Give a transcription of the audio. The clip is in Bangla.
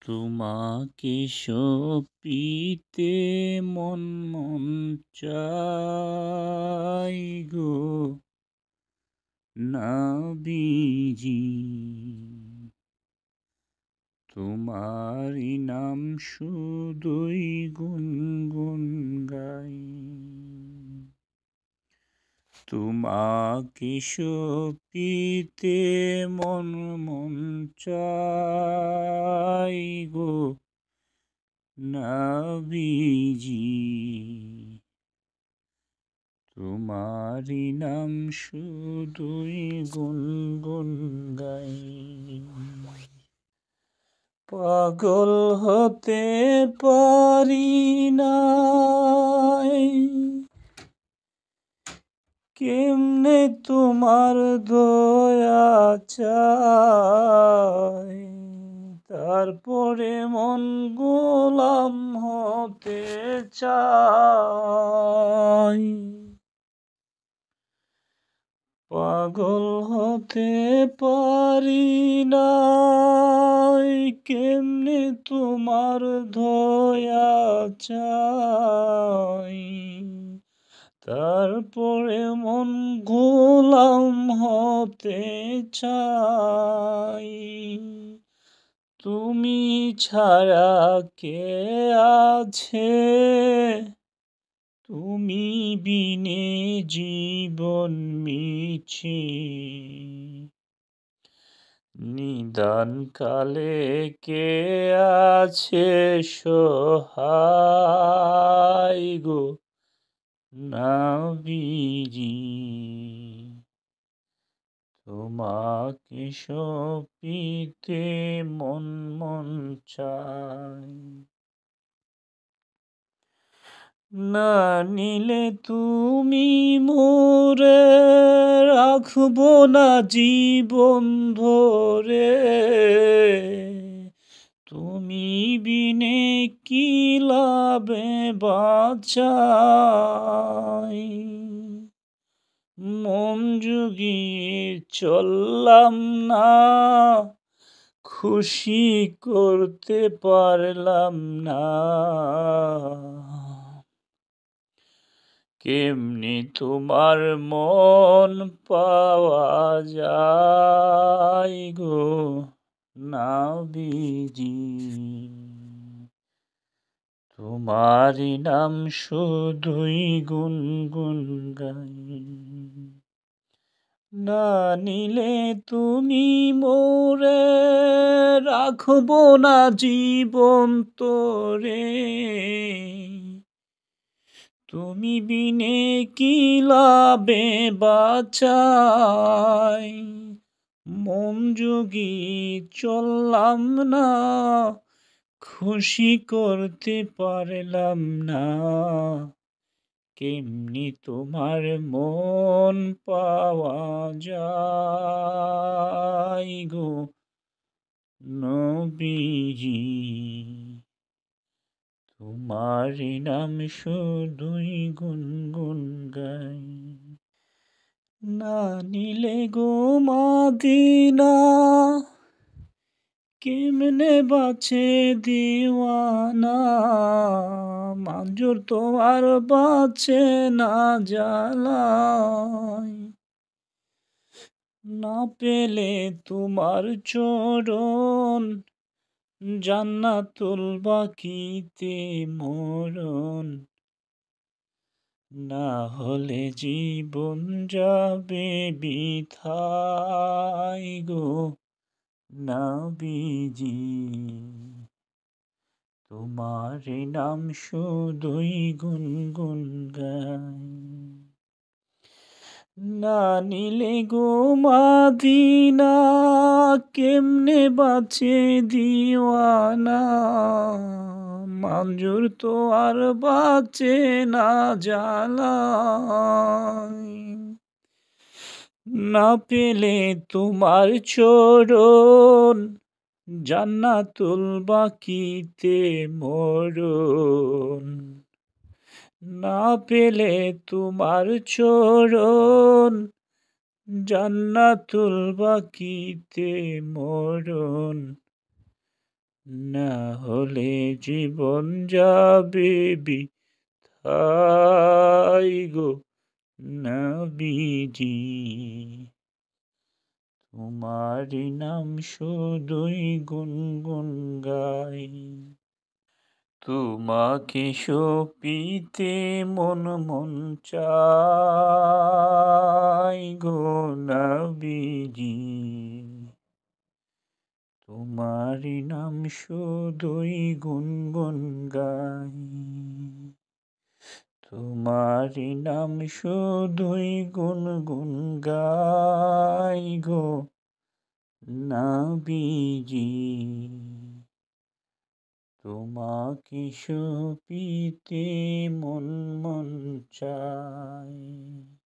তোমাকে সপিতে মন মন চাই গো নবীজি, তোমারি নাম শুধুই গুনগুন গাই। তোমাকে সপিতে মন মন চাই গো নবীজি, তোমারি নাম শুধুই গুনগুন গাই। পাগল হতে পারি নাই, কেমনে তোমার দয়া চাই, তারপরে মন গোলাম হতে চাই। পাগল হতে পারি নাই, কেমনে তোমার দয়া চাই, তারপরে মন গোলাম হতে চাই। তুমি ছাড়া কে আছে, তুমি বিনে জীবন মিছে। নিদান কালে কে আছে সহায় গো নবীজি, তোমাকে সপিতে মন মন চাই। না নিলে তুমি মোরে রাখবো না জীবন ধরে, তুমি বিনে কি লাভে বাঁচাই। মন জুগিয়ে চললাম না, খুশি করতে পারলাম না, কেমনি তোমার মন পাওয়া যায় গো নবীজি, তোমারি নাম শুধুই গুনগুন গাই। না নিলে তুমি মোরে রাখবো না জীবন তোরে, তুমি বিনে কি লাভে বাঁচাই। মন যোগী চললাম না, খুশি করতে পারলাম না, কেমনি তোমার মন পাওয়া যায় গো নবীজি, তোমারি নাম শুধুই গুনগুন গাই। না নিলে গো মদিনা, কেমনে বাঁচে দিওয়ানা, মঞ্জুর তোমার বাঁচে না জ্বালায়। না পেলে তোমার চরণ, জান্নাতুল বাকিতে মরণ, না হলে জীবন যাবে বৃথায় গো নবীজি, তোমার নাম শুধুই গুনগুন গাই। না নিলে গো মদিনা, কেমনে বাঁচে দিওয়ানা, মঞ্জুর তো আর বাঁচে না জ্বালায়। না পেলে তোমার চরণ, জান্নাতুল বাকিতে মরণ, না পেলে তোমার চরণ, জান্নাতুল বাকিতে মরণ, না হলে জীবন যাবে বৃথায় গো নবীজি, তোমারি নাম শুধুই গুনগুন গাই। তোমাকে সপিতে মন মন চায় গো নবীজি, তোমারি নাম শুধুই গুনগুন গাই। তোমারি নাম শুধুই গুনগুন গাই গো নবীজি, তোমাকে সপিতে মন মন চায়।